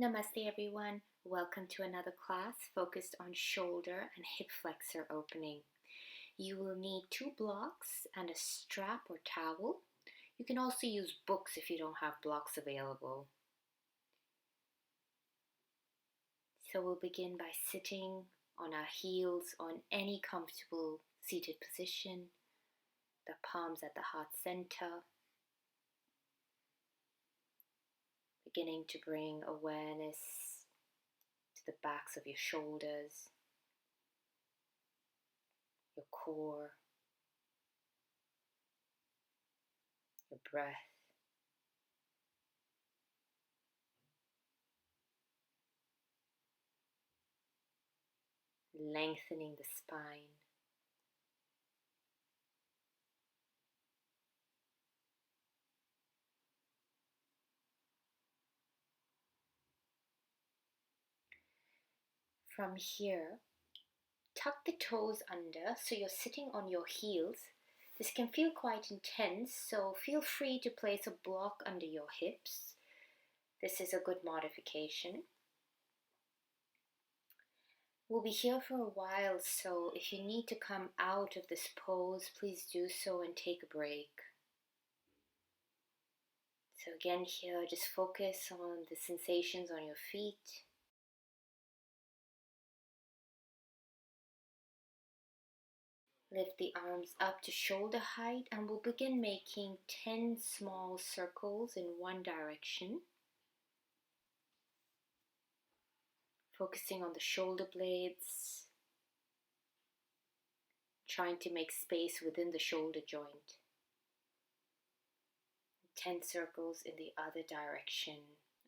Namaste everyone. Welcome to another class focused on shoulder and hip flexor opening. You will need 2 blocks and a strap or towel. You can also use books if you don't have blocks available. So we'll begin by sitting on our heels on any comfortable seated position, the palms at the heart center, beginning to bring awareness to the backs of your shoulders, your core, your breath. Lengthening the spine. From here, tuck the toes under so you're sitting on your heels. This can feel quite intense, so feel free to place a block under your hips. This is a good modification. We'll be here for a while, so if you need to come out of this pose, please do so and take a break. So again here, just focus on the sensations on your feet. Lift the arms up to shoulder height and we'll begin making 10 small circles in one direction. Focusing on the shoulder blades, trying to make space within the shoulder joint. 10 circles in the other direction.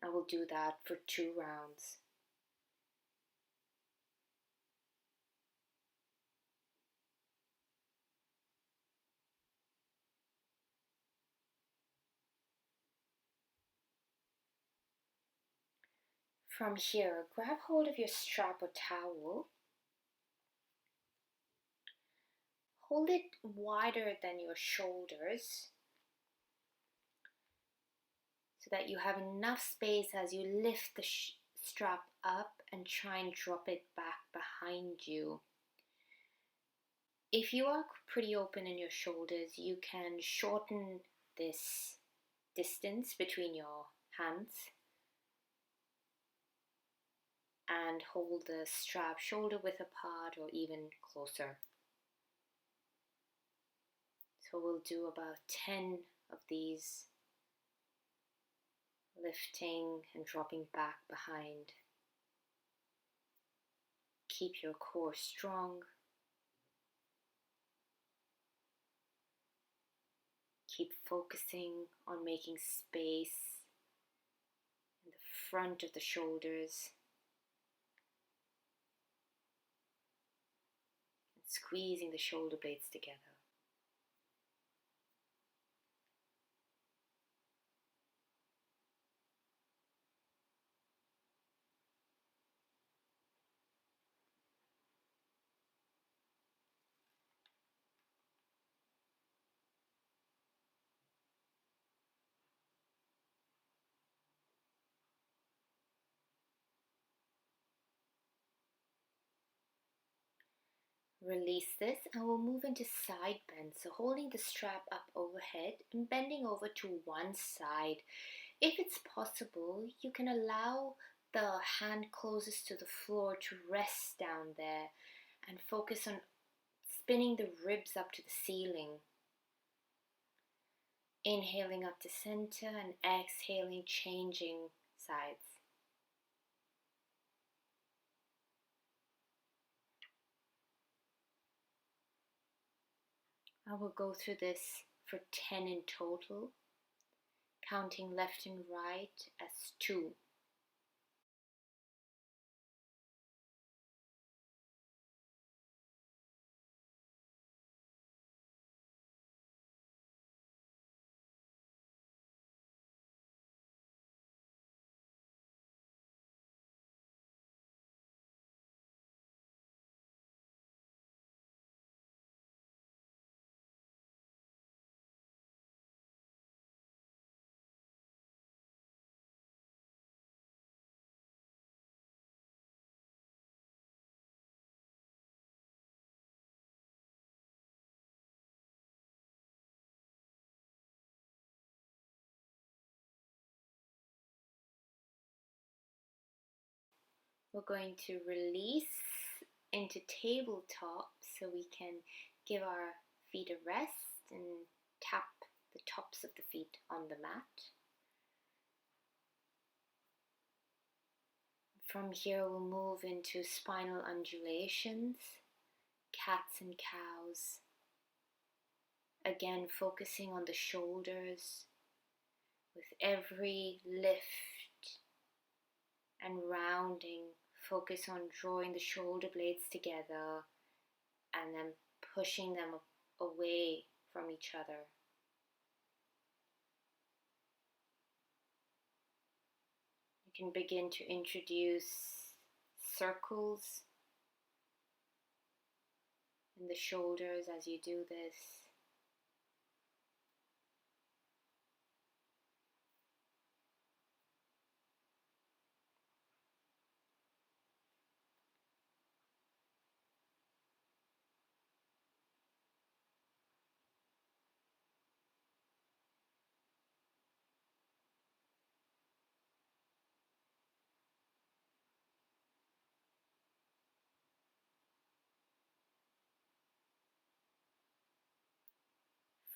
I will do that for 2 rounds. From here, grab hold of your strap or towel. Hold it wider than your shoulders so that you have enough space as you lift the strap up and try and drop it back behind you. If you are pretty open in your shoulders, you can shorten this distance between your hands and hold the strap shoulder width apart or even closer. So we'll do about 10 of these, lifting and dropping back behind. Keep your core strong. Keep focusing on making space in the front of the shoulders. And squeezing the shoulder blades together. Release this and we'll move into side bend. So holding the strap up overhead and bending over to one side. If it's possible, you can allow the hand closest to the floor to rest down there and focus on spinning the ribs up to the ceiling. Inhaling up to center and exhaling, changing sides. I will go through this for 10 in total, counting left and right as 2. We're going to release into tabletop so we can give our feet a rest and tap the tops of the feet on the mat. From here we'll move into spinal undulations, cats and cows. Again, focusing on the shoulders with every lift and rounding. Focus on drawing the shoulder blades together and then pushing them away from each other. You can begin to introduce circles in the shoulders as you do this.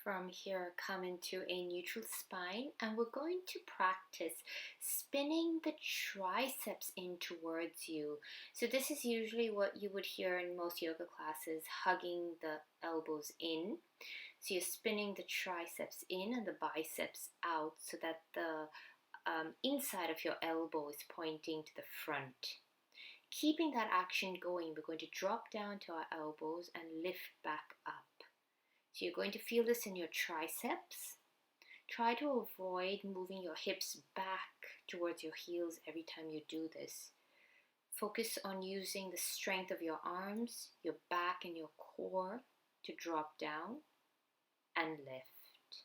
From here, come into a neutral spine, and we're going to practice spinning the triceps in towards you. So this is usually what you would hear in most yoga classes, hugging the elbows in. So you're spinning the triceps in and the biceps out so that the inside of your elbow is pointing to the front. Keeping that action going, we're going to drop down to our elbows and lift back up. So you're going to feel this in your triceps. Try to avoid moving your hips back towards your heels every time you do this. Focus on using the strength of your arms, your back and your core to drop down and lift.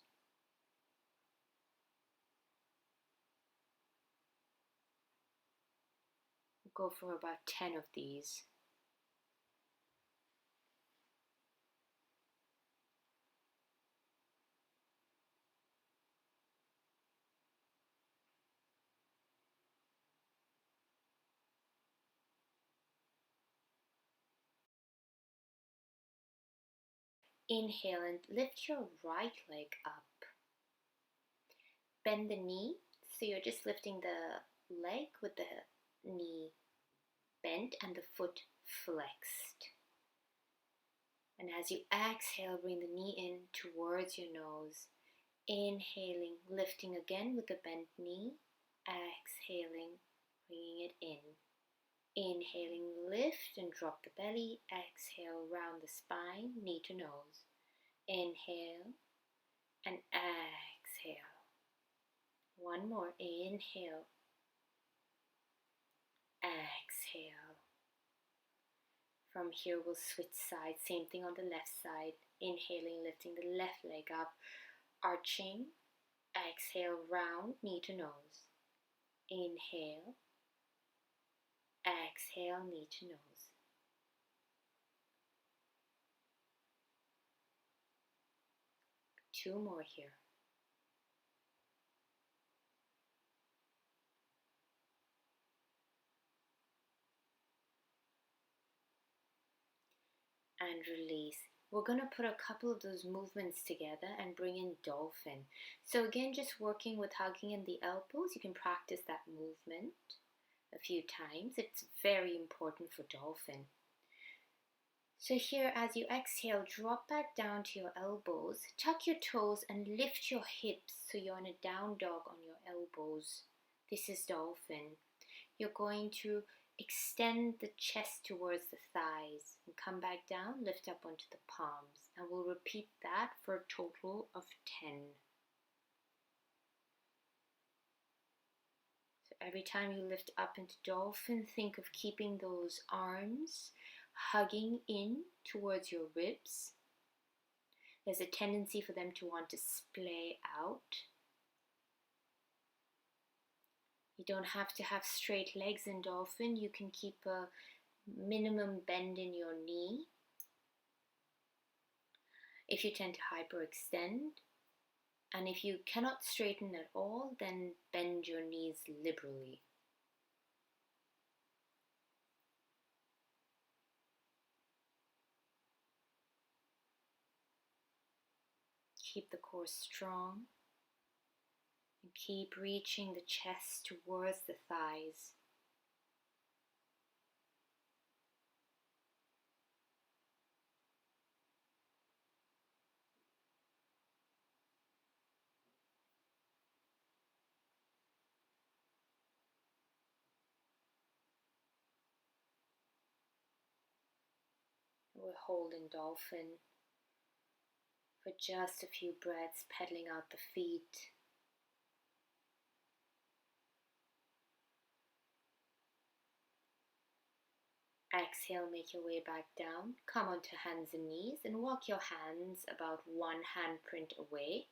Go for about 10 of these. Inhale and lift your right leg up. Bend the knee, so you're just lifting the leg with the knee bent and the foot flexed. And as you exhale, bring the knee in towards your nose. Inhaling, lifting again with the bent knee. Exhaling, bringing it in. Inhaling, lift and drop the belly. Exhale, round the spine, knee to nose. Inhale and exhale. One more. Inhale. Exhale. From here we'll switch sides. Same thing on the left side. Inhaling, lifting the left leg up. Arching. Exhale, round, knee to nose. Inhale. Exhale, knee to nose. Two more here. And release. We're going to put a couple of those movements together and bring in dolphin. So again, just working with hugging in the elbows, you can practice that movement a few times. It's very important for dolphin. So here, as you exhale, drop back down to your elbows, tuck your toes and lift your hips so you're in a down dog on your elbows. This is dolphin. You're going to extend the chest towards the thighs and come back down, lift up onto the palms. And we'll repeat that for a total of 10. So every time you lift up into dolphin, think of keeping those arms hugging in towards your ribs. There's a tendency for them to want to splay out. You don't have to have straight legs in dolphin. You can keep a minimum bend in your knee. If you tend to hyperextend, and if you cannot straighten at all, then bend your knees liberally. Keep the core strong and keep reaching the chest towards the thighs. We're holding dolphin for just a few breaths, pedaling out the feet. Exhale, make your way back down. Come onto hands and knees and walk your hands about one handprint away.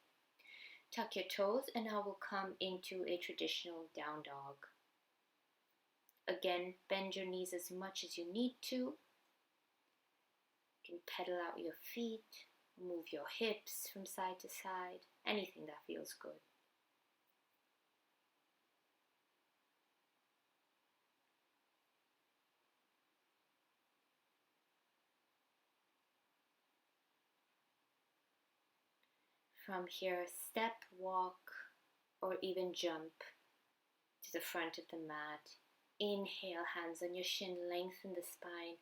Tuck your toes and now we'll come into a traditional down dog. Again, bend your knees as much as you need to. You can pedal out your feet, move your hips from side to side, anything that feels good. From here, step, walk, or even jump to the front of the mat. Inhale, hands on your shin, lengthen the spine.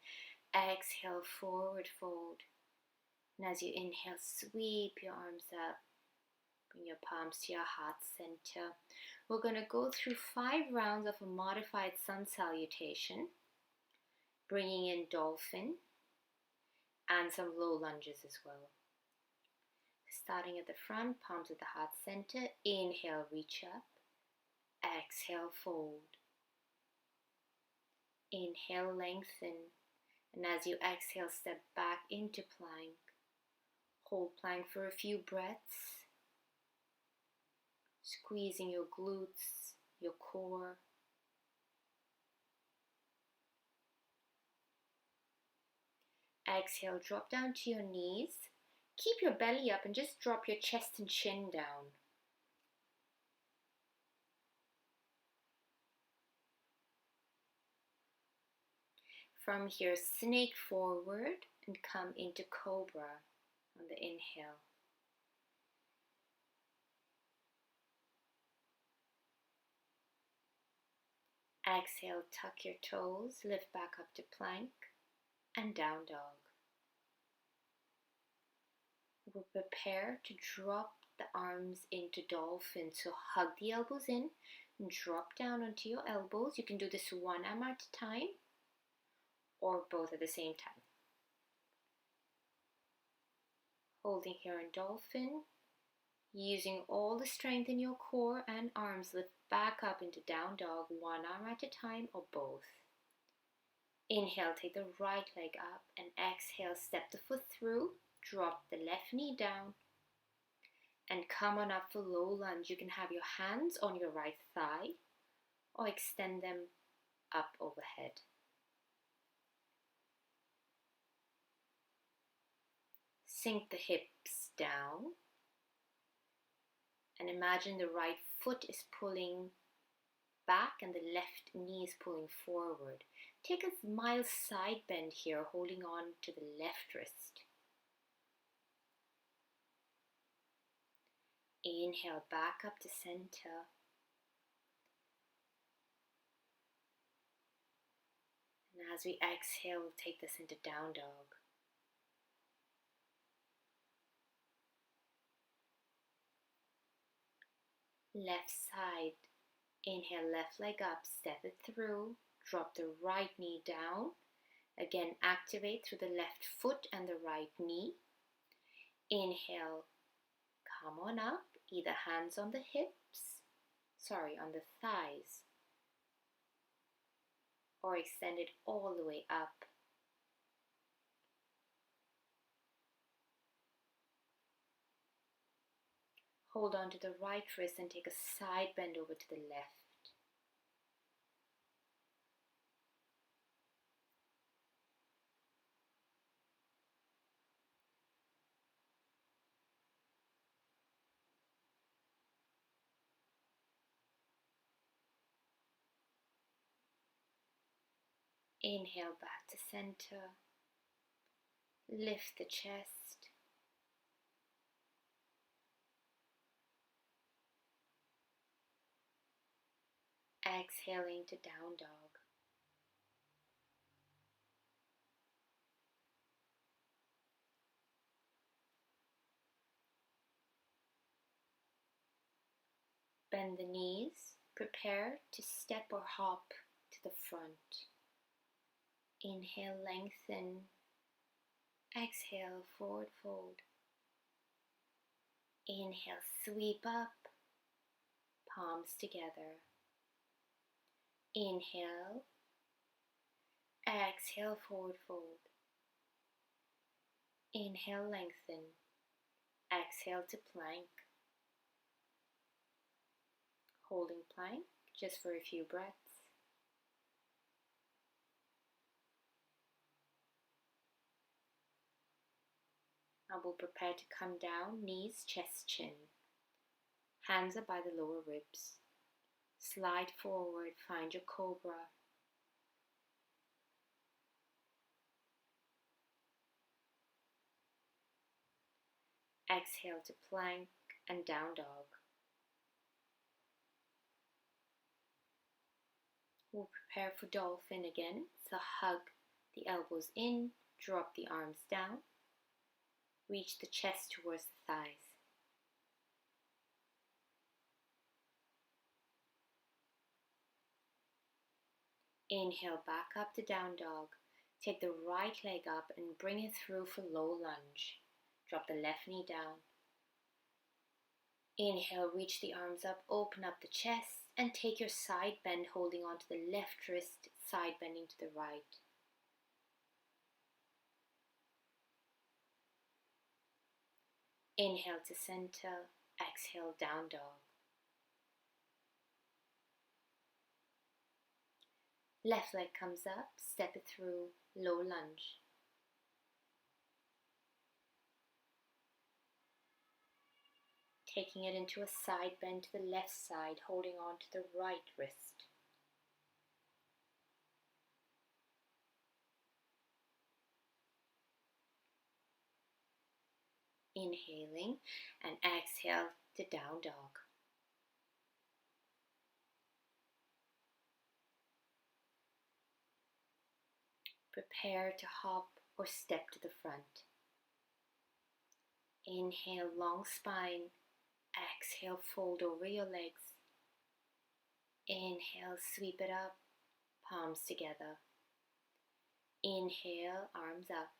Exhale, forward fold. And as you inhale, sweep your arms up. Bring your palms to your heart center. We're going to go through 5 rounds of a modified sun salutation, bringing in dolphin and some low lunges as well. Starting at the front, palms at the heart center. Inhale, reach up. Exhale, fold. Inhale, lengthen. And as you exhale, step back into plank. Hold plank for a few breaths. Squeezing your glutes, your core. Exhale, drop down to your knees. Keep your belly up and just drop your chest and chin down. From here, snake forward and come into cobra on the inhale. Exhale, tuck your toes, lift back up to plank and down dog. We'll prepare to drop the arms into dolphin. So hug the elbows in and drop down onto your elbows. You can do this one arm at a time or both at the same time. Holding here in dolphin, using all the strength in your core and arms, lift back up into down dog, one arm at a time or both. Inhale, take the right leg up and exhale, step the foot through, drop the left knee down and come on up for low lunge. You can have your hands on your right thigh or extend them up overhead. Sink the hips down and imagine the right foot is pulling back and the left knee is pulling forward. Take a mild side bend here, holding on to the left wrist. Inhale, back up to center. And as we exhale, we'll take this into down dog. Left side. Inhale, left leg up, step it through, drop the right knee down. Again, activate through the left foot and the right knee. Inhale, come on up, either hands on the on the thighs, or extend it all the way up. Hold on to the right wrist and take a side bend over to the left. Inhale back to center. Lift the chest. Exhaling to down dog. Bend the knees, prepare to step or hop to the front. Inhale, lengthen. Exhale, forward fold. Inhale, sweep up, palms together. Inhale, exhale, forward fold. Inhale, lengthen. Exhale to plank. Holding plank just for a few breaths. Now we'll prepare to come down, knees, chest, chin. Hands are by the lower ribs. Slide forward, find your cobra. Exhale to plank and down dog. We'll prepare for dolphin again. So hug the elbows in, drop the arms down. Reach the chest towards the thighs. Inhale back up to down dog. Take the right leg up and bring it through for low lunge. Drop the left knee down. Inhale, reach the arms up, open up the chest and take your side bend, holding onto the left wrist, side bending to the right. Inhale to center, exhale down dog. Left leg comes up, step it through, low lunge. Taking it into a side bend to the left side, holding on to the right wrist. Inhaling and exhale to down dog. Prepare to hop or step to the front. Inhale, long spine. Exhale, fold over your legs. Inhale, sweep it up, palms together. Inhale, arms up.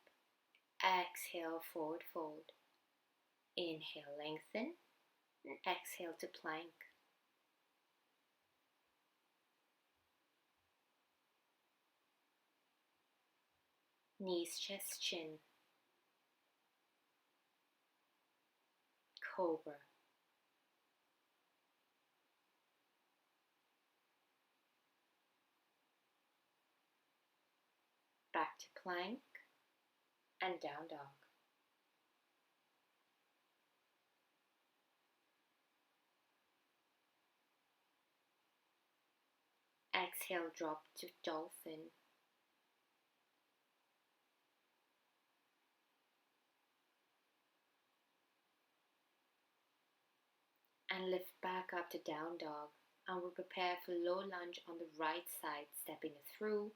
Exhale, forward fold. Inhale, lengthen. And exhale to plank. Knees, chest, chin. Cobra. Back to plank and down dog. Exhale, drop to dolphin. And lift back up to down dog. And we'll prepare for low lunge on the right side, stepping it through,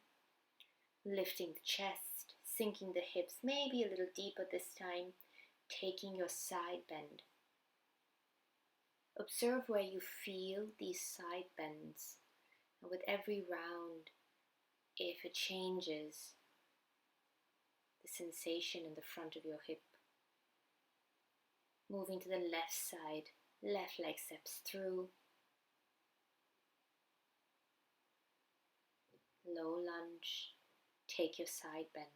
lifting the chest, sinking the hips maybe a little deeper this time, taking your side bend. Observe where you feel these side bends. And with every round, if it changes, the sensation in the front of your hip. Moving to the left side, left leg steps through. Low lunge, take your side bend.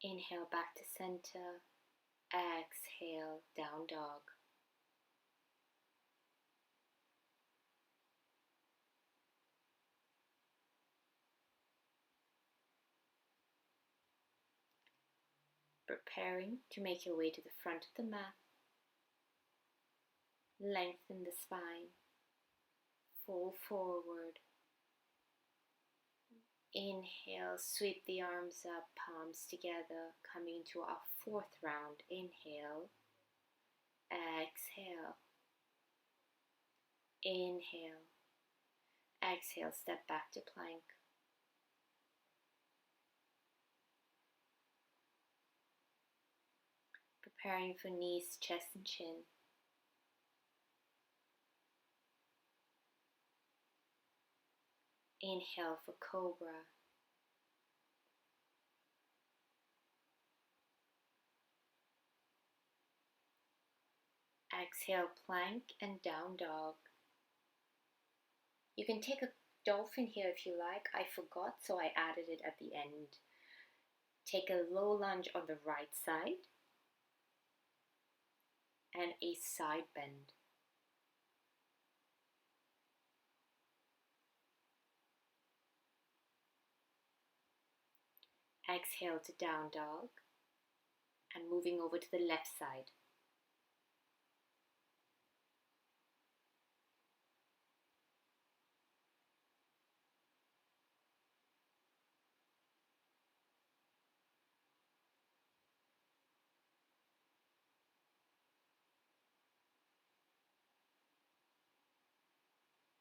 Inhale back to center, exhale down dog. Preparing to make your way to the front of the mat. Lengthen the spine, fall forward. Inhale, sweep the arms up, palms together, coming to our fourth round. Inhale, exhale, inhale, exhale, step back to plank. Preparing for knees, chest and chin. Inhale for cobra. Exhale, plank and down dog. You can take a dolphin here if you like. I forgot, so I added it at the end. Take a low lunge on the right side and a side bend. Exhale to down dog and moving over to the left side.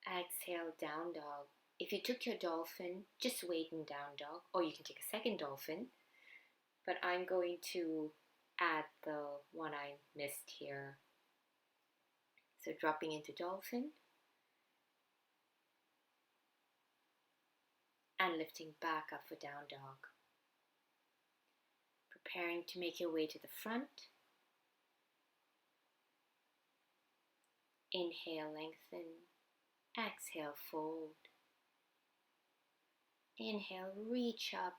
Exhale, down dog. If you took your dolphin, just wait in down dog, or you can take a second dolphin. But I'm going to add the one I missed here. So dropping into dolphin and lifting back up for down dog. Preparing to make your way to the front. Inhale, lengthen. Exhale, fold. Inhale, reach up.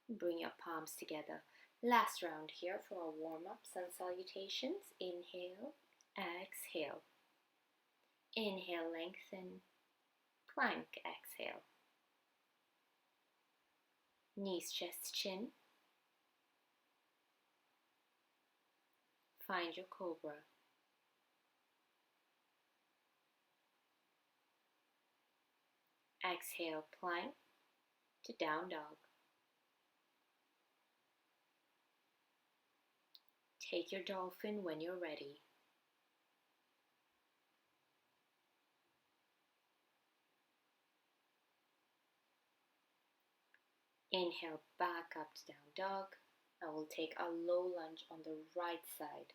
Bring your palms together. Last round here for our warm-up, sun salutations. Inhale, exhale. Inhale, lengthen. Plank, exhale. Knees, chest, chin. Find your cobra. Exhale, plank to down dog. Take your dolphin when you're ready. Inhale, back up to down dog. I will take a low lunge on the right side.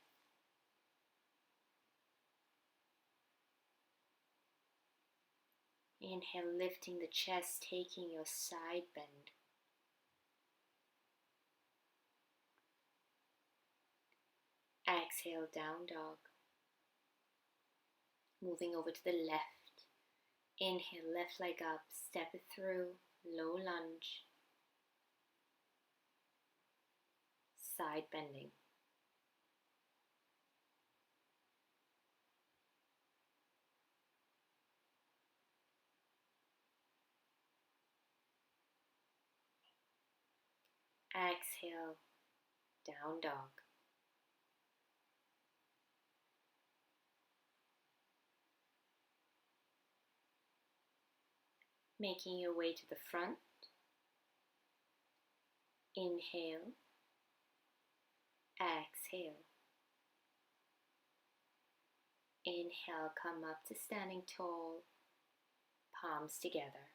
Inhale, lifting the chest, taking your side bend. Exhale, down dog. Moving over to the left. Inhale, left leg up, step it through, low lunge. Side bending. Exhale, down dog. Making your way to the front. Inhale, exhale. Inhale, come up to standing tall, palms together.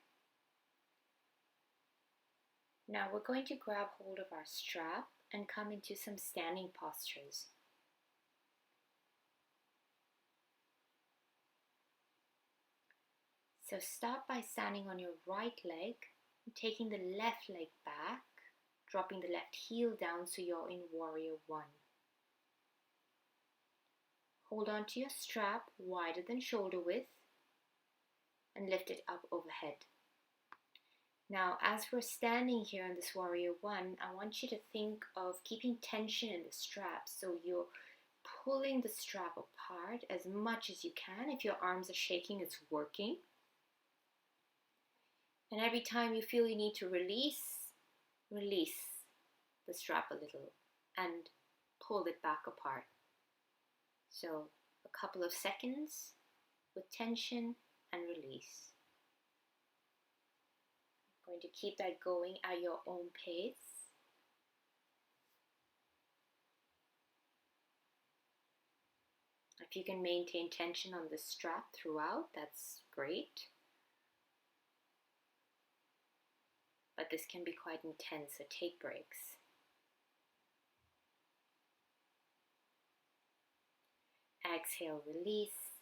Now we're going to grab hold of our strap and come into some standing postures. So start by standing on your right leg, taking the left leg back, dropping the left heel down so you're in warrior one. Hold on to your strap wider than shoulder width and lift it up overhead. Now, as we're standing here in this warrior one, I want you to think of keeping tension in the strap. So you're pulling the strap apart as much as you can. If your arms are shaking, it's working. And every time you feel you need to release the strap a little and pull it back apart. So a couple of seconds with tension and release. Going to keep that going at your own pace. If you can maintain tension on the strap throughout, that's great. But this can be quite intense, so take breaks. Exhale, release,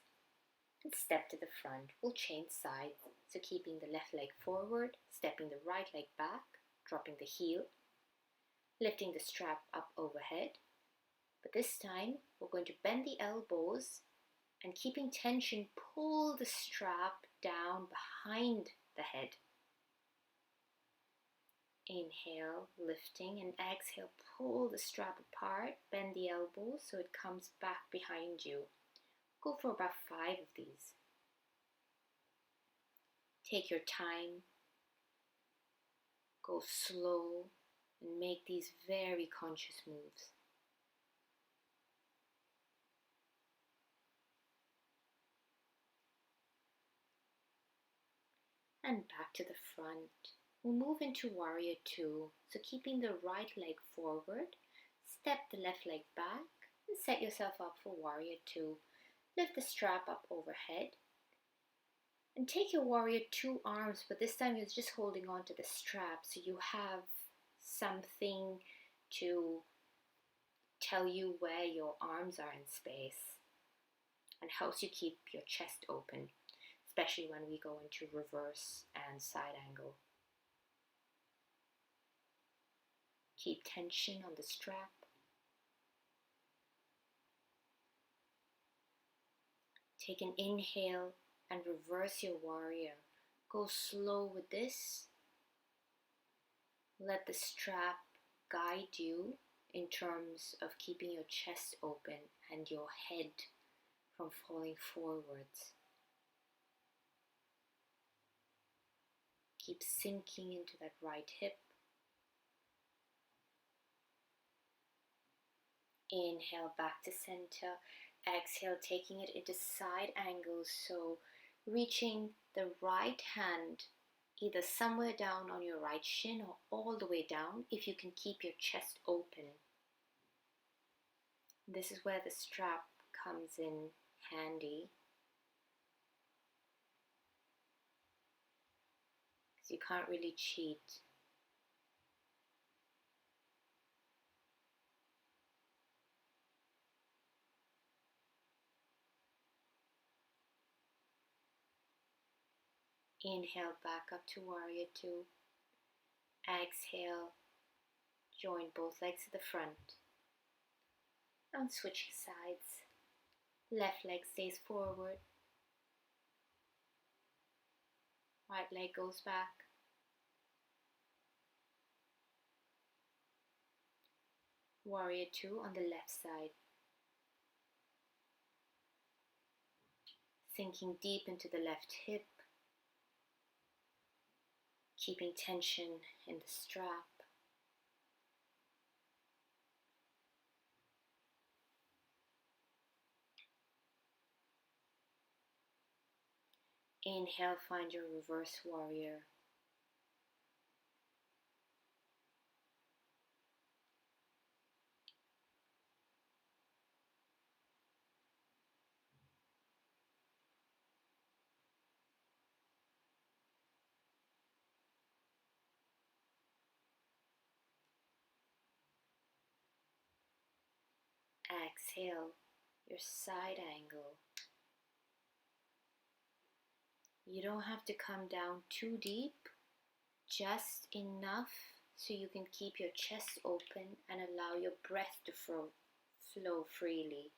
and step to the front. We'll change sides, so keeping the left leg forward, stepping the right leg back, dropping the heel, lifting the strap up overhead. But this time, we're going to bend the elbows and keeping tension, pull the strap down behind the head. Inhale, lifting, and exhale, pull the strap apart, bend the elbows so it comes back behind you. Go for about 5 of these. Take your time, go slow, and make these very conscious moves. And back to the front. We'll move into Warrior 2. So keeping the right leg forward, step the left leg back, and set yourself up for Warrior 2. Lift the strap up overhead. And take your Warrior 2 arms, but this time you're just holding on to the strap, so you have something to tell you where your arms are in space, and helps you keep your chest open, especially when we go into reverse and side angle. Keep tension on the strap. Take an inhale and reverse your warrior. Go slow with this. Let the strap guide you in terms of keeping your chest open and your head from falling forwards. Keep sinking into that right hip. Inhale back to center. Exhale, taking it into side angles. So reaching the right hand either somewhere down on your right shin or all the way down if you can keep your chest open. This is where the strap comes in handy, because you can't really cheat. Inhale back up to Warrior 2. Exhale, join both legs to the front. And switching sides. Left leg stays forward. Right leg goes back. Warrior 2 on the left side. Sinking deep into the left hip. Keeping tension in the strap. Inhale, find your reverse warrior. Exhale, your side angle. You don't have to come down too deep, just enough so you can keep your chest open and allow your breath to flow freely.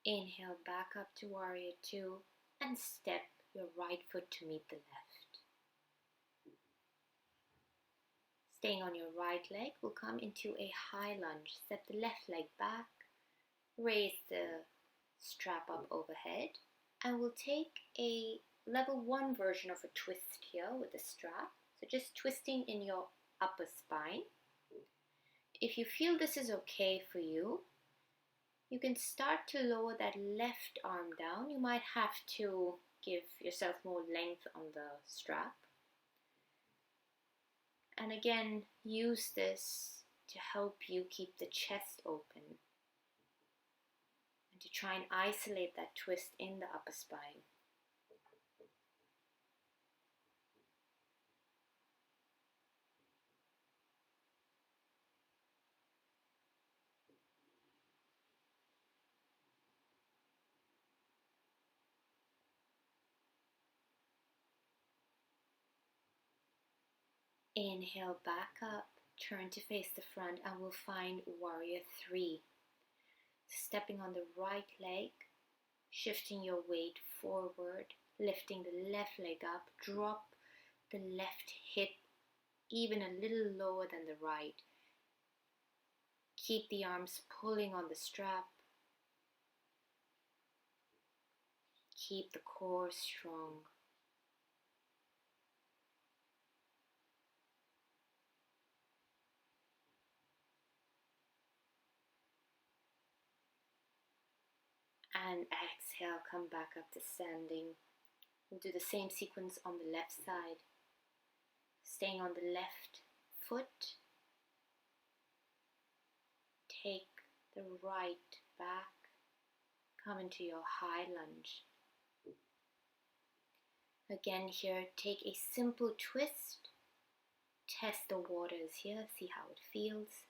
Inhale back up to Warrior 2 and step your right foot to meet the left. Staying on your right leg, we'll come into a high lunge. Step the left leg back, raise the strap up overhead, And we'll take a level 1 version of a twist here with the strap. So just twisting in your upper spine. If you feel this is okay for you, you can start to lower that left arm down. You might have to give yourself more length on the strap. And again, use this to help you keep the chest open and to try and isolate that twist in the upper spine. Inhale back up, turn to face the front, and we'll find warrior 3. Stepping on the right leg, shifting your weight forward, lifting the left leg up, drop the left hip even a little lower than the right. Keep the arms pulling on the strap. Keep the core strong. And exhale, come back up to standing. We'll do the same sequence on the left side. Staying on the left foot. Take the right back. Come into your high lunge. Again here, take a simple twist. Test the waters here, see how it feels.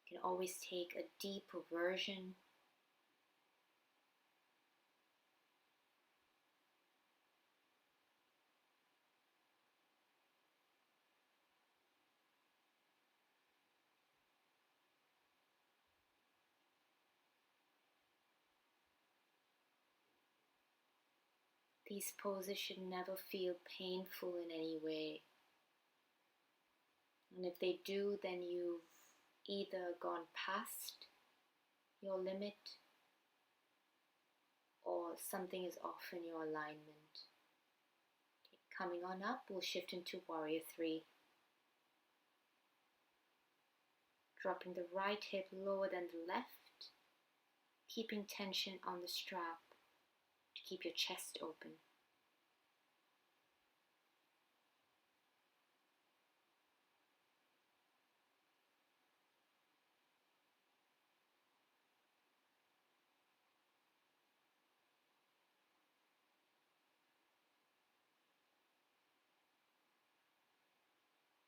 You can always take a deeper version. These poses should never feel painful in any way. And if they do, then you've either gone past your limit or something is off in your alignment. Okay, coming on up, we'll shift into warrior 3. Dropping the right hip lower than the left, keeping tension on the strap to keep your chest open.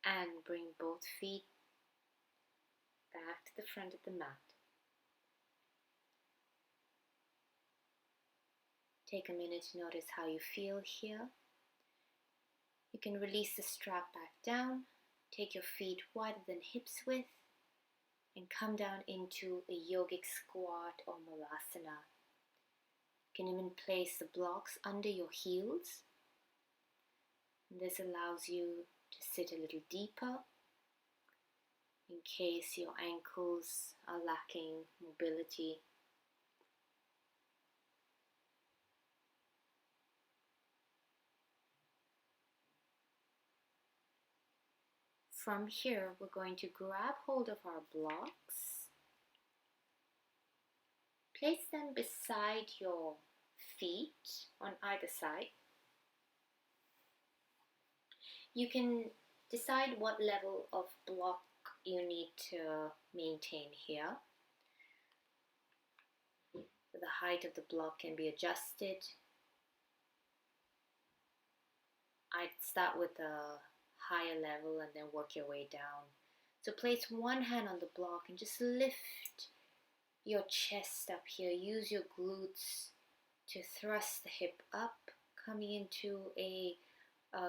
And bring both feet back to the front of the mat. Take a minute to notice how you feel here. You can release the strap back down, take your feet wider than hips width, and come down into a yogic squat or malasana. You can even place the blocks under your heels. This allows you to sit a little deeper in case your ankles are lacking mobility. From here, we're going to grab hold of our blocks, place them beside your feet on either side. You can decide what level of block you need to maintain here. So the height of the block can be adjusted. I'd start with a higher level and then work your way down. So place one hand on the block and just lift your chest up here. Use your glutes to thrust the hip up, coming into a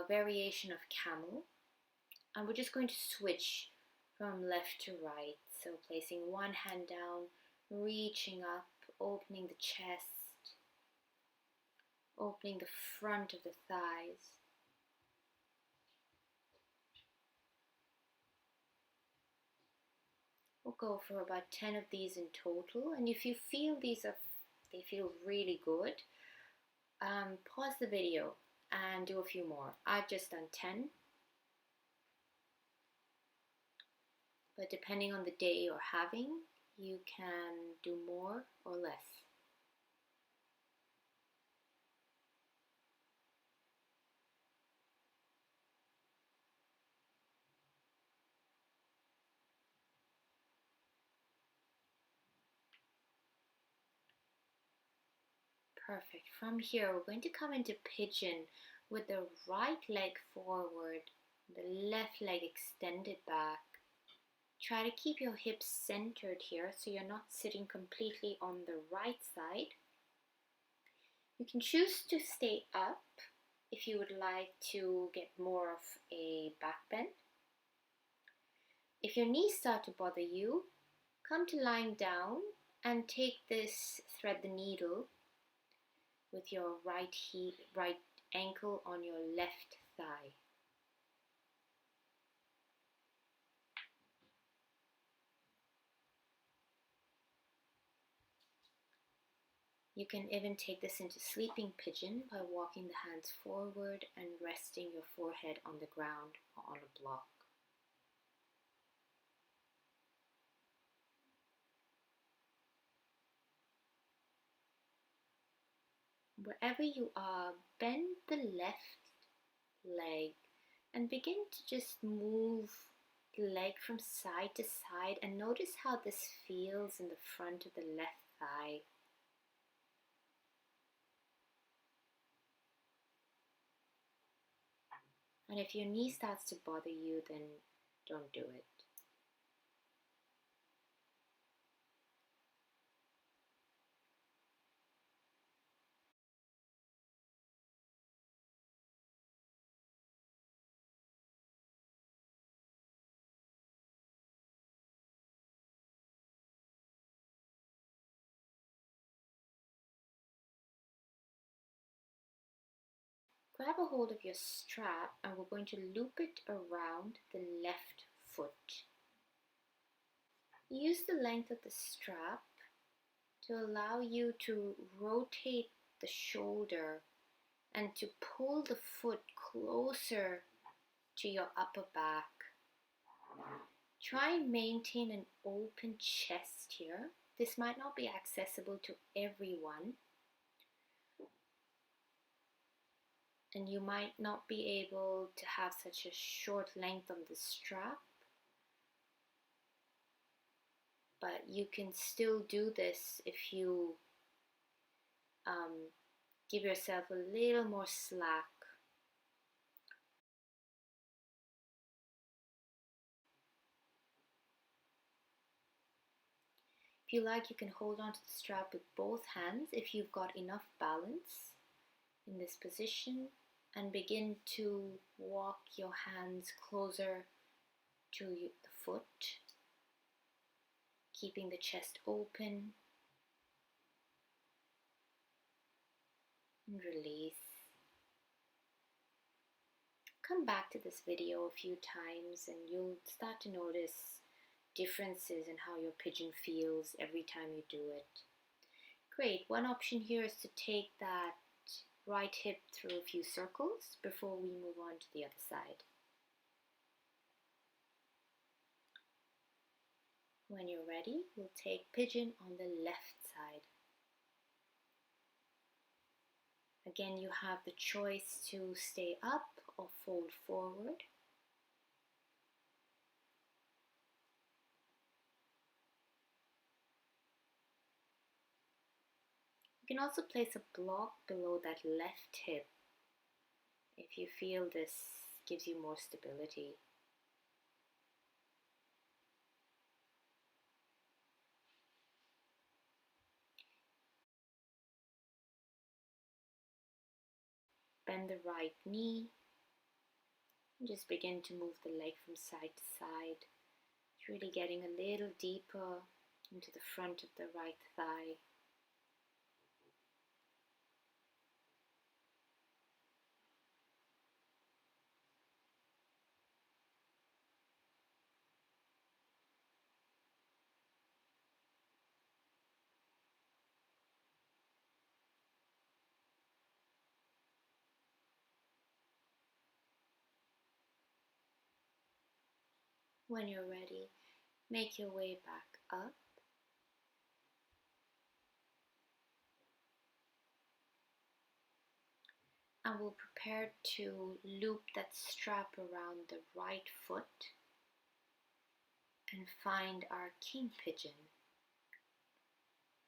variation of camel. And we're just going to switch from left to right. So placing one hand down, reaching up, opening the chest, opening the front of the thighs. We'll go for about 10 of these in total. And if you feel they feel really good, Pause the video and do a few more. I've just done 10, but depending on the day you're having, you can do more or less. Perfect. From here, we're going to come into pigeon with the right leg forward, the left leg extended back. Try to keep your hips centered here so you're not sitting completely on the right side. You can choose to stay up if you would like to get more of a back bend. If your knees start to bother you, come to lying down and take this, thread the needle with your right ankle on your left thigh. You can even take this into sleeping pigeon by walking the hands forward and resting your forehead on the ground or on a block. Wherever you are, bend the left leg and begin to just move the leg from side to side and notice how this feels in the front of the left thigh. And if your knee starts to bother you, then don't do it. Grab a hold of your strap and we're going to loop it around the left foot. Use the length of the strap to allow you to rotate the shoulder and to pull the foot closer to your upper back. Try and maintain an open chest here. This might not be accessible to everyone, and you might not be able to have such a short length on the strap, but you can still do this if you give yourself a little more slack. If you like, you can hold on to the strap with both hands if you've got enough balance in this position, and begin to walk your hands closer to the foot, keeping the chest open, and release. Come back to this video a few times and you'll start to notice differences in how your pigeon feels every time you do it. Great. One option here is to take that right hip through a few circles before we move on to the other side. When you're ready, we'll take pigeon on the left side. Again, you have the choice to stay up or fold forward. You can also place a block below that left hip if you feel this gives you more stability. Bend the right knee and just begin to move the leg from side to side. It's really getting a little deeper into the front of the right thigh. When you're ready, make your way back up. And we'll prepare to loop that strap around the right foot and find our King Pigeon,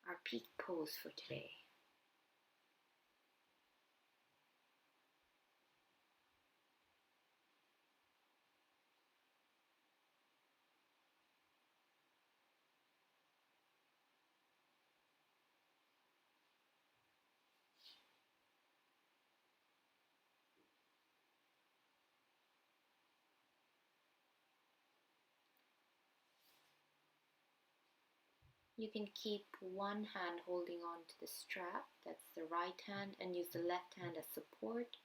our peak pose for today. You can keep one hand holding on to the strap, that's the right hand, and use the left hand as support.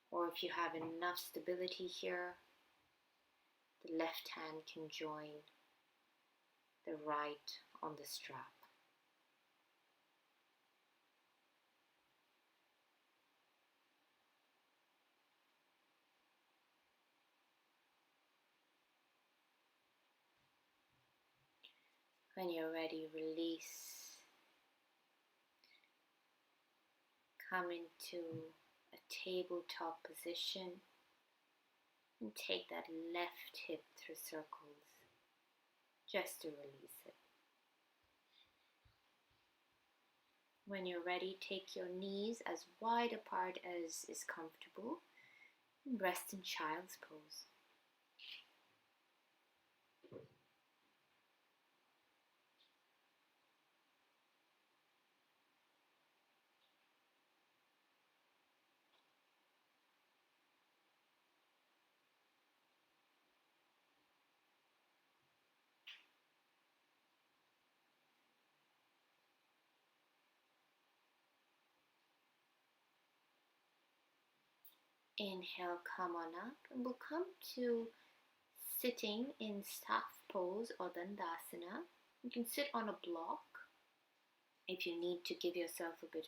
Or if you have enough stability here, the left hand can join the right on the strap. When you're ready, release. Come into a tabletop position and take that left hip through circles just to release it. When you're ready, take your knees as wide apart as is comfortable and rest in child's pose. Inhale, come on up, and we'll come to sitting in staff pose or dandasana. You can sit on a block if you need to give yourself a bit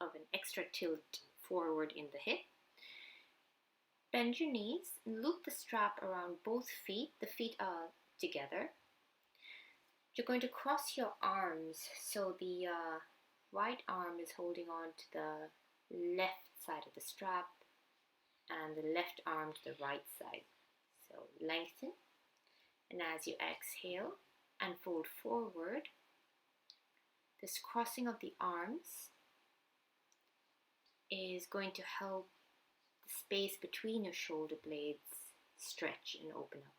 of an extra tilt forward in the hip. Bend your knees and loop the strap around both feet. The feet are together. You're going to cross your arms so the right arm is holding on to the left side of the strap and the left arm to the right side. So lengthen, and as you exhale and fold forward, this crossing of the arms is going to help the space between your shoulder blades stretch and open up.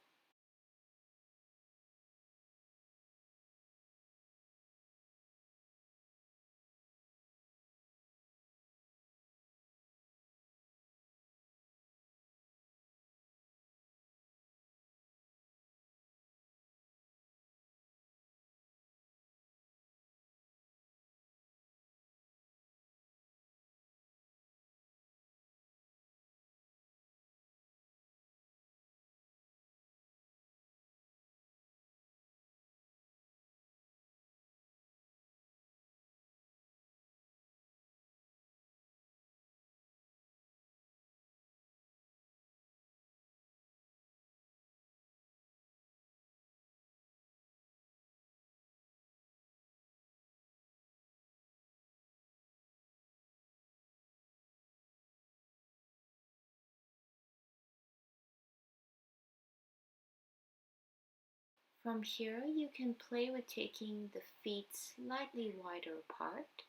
From here, you can play with taking the feet slightly wider apart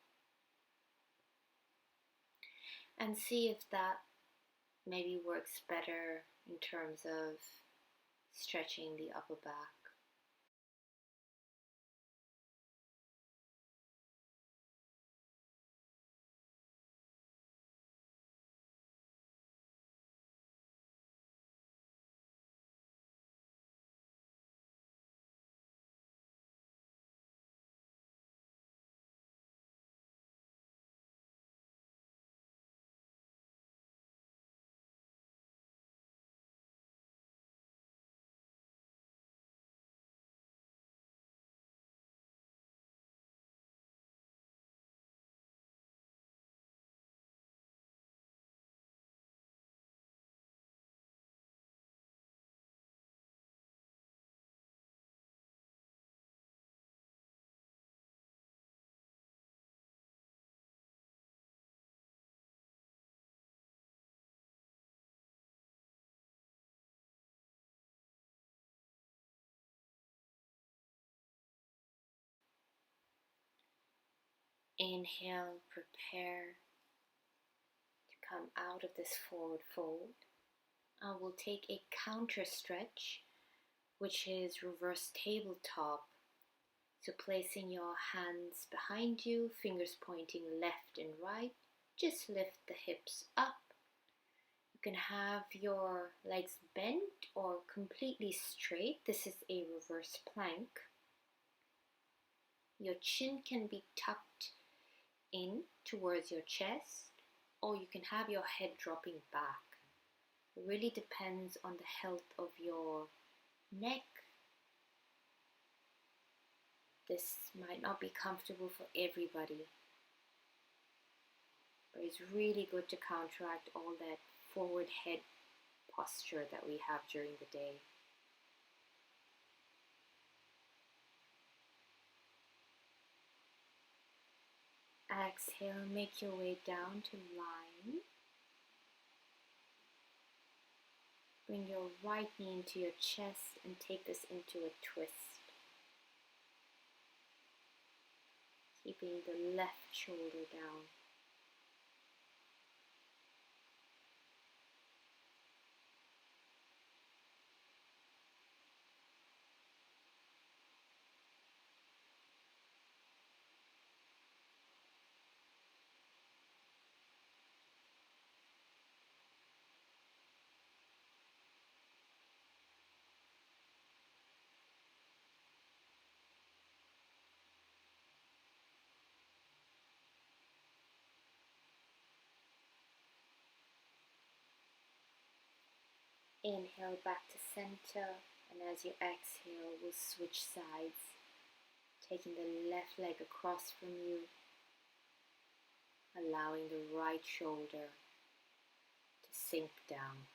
and see if that maybe works better in terms of stretching the upper back. Inhale, prepare to come out of this forward fold. I will take a counter stretch, which is reverse tabletop. So placing your hands behind you, fingers pointing left and right, just lift the hips up. You can have your legs bent or completely straight. This is a reverse plank. Your chin can be tucked in towards your chest, or you can have your head dropping back. It really depends on the health of your neck. This might not be comfortable for everybody, but it's really good to counteract all that forward head posture that we have during the day. Exhale, make your way down to lying. Bring your right knee into your chest and take this into a twist. Keeping the left shoulder down. Inhale back to center, and as you exhale, we'll switch sides, taking the left leg across from you, allowing the right shoulder to sink down.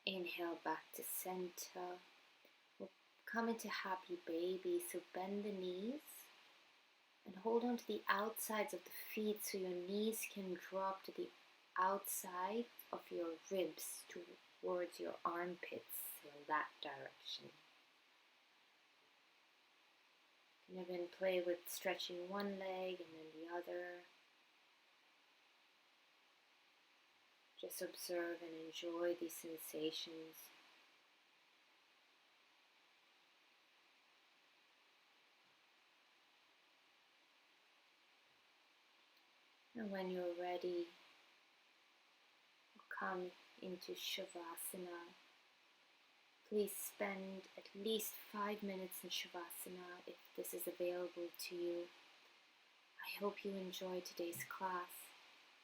Inhale back to center. We'll come into happy baby, so bend the knees and hold on to the outsides of the feet so your knees can drop to the outside of your ribs towards your armpits, so that direction. You can even play with stretching one leg and then the other. Just observe and enjoy these sensations. And when you're ready, come into Shavasana. Please spend at least 5 minutes in Shavasana if this is available to you. I hope you enjoyed today's class.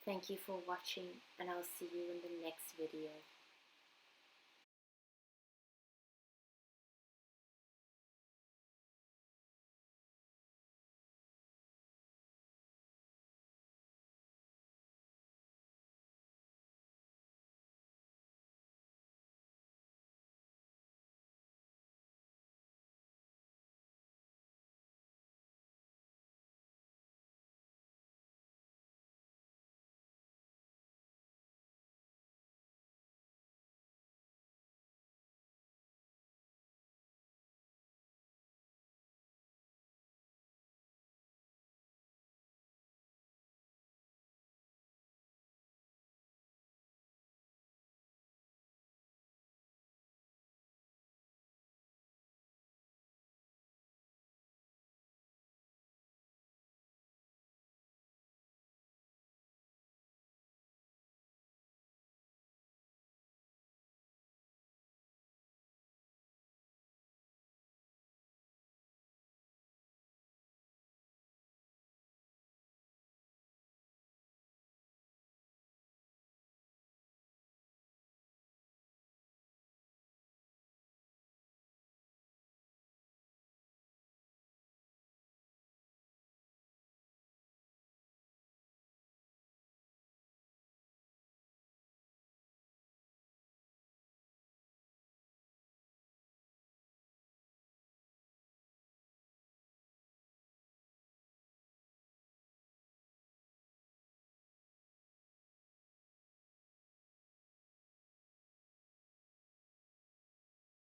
Thank you for watching, and I'll see you in the next video.